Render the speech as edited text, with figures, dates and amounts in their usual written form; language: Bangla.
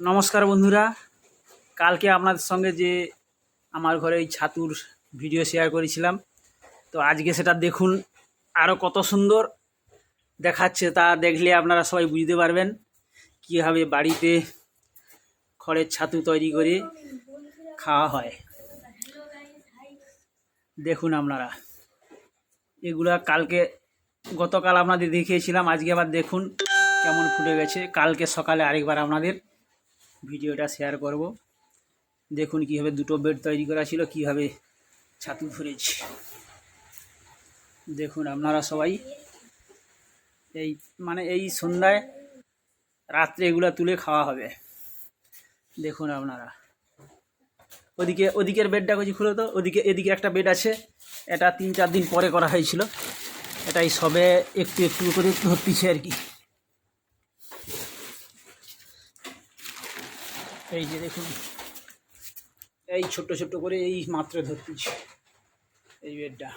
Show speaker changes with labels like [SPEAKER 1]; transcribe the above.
[SPEAKER 1] নমস্কার বন্ধুরা, কালকে আপনাদের সঙ্গে যে আমার ঘরে এই ছাতুর ভিডিও শেয়ার করেছিলাম, তো আজকে সেটা দেখুন আরও কত সুন্দর দেখাচ্ছে। তা দেখলে আপনারা সবাই বুঝতে পারবেন কীভাবে বাড়িতে খড়ের ছাতু তৈরি করে খাওয়া হয়। দেখুন আপনারা, এগুলা গতকাল আপনাদের দেখিয়েছিলাম, আজকে আবার দেখুন কেমন ফুটে গেছে। কালকে সকালে আরেকবার আপনাদের ভিডিওটা শেয়ার করব। দেখুন কীভাবে দুটো বেড তৈরি করা ছিল, কীভাবে ছাতু ফুরেছে। দেখুন আপনারা সবাই এই সন্ধ্যায় রাত্রে এগুলো তুলে খাওয়া হবে। দেখুন আপনারা, ওদিকের বেডটা কিছু খুলো তো। এদিকে একটা বেড আছে, এটা 3-4 দিন পরে করা হয়েছিল। এটাই সবে একটু একটু করে ধরতেছে আর কি। এই যে দেখুন, এই ছোট্ট ছোট্ট করে এই মাত্র ধরতেছে এই বেডটা।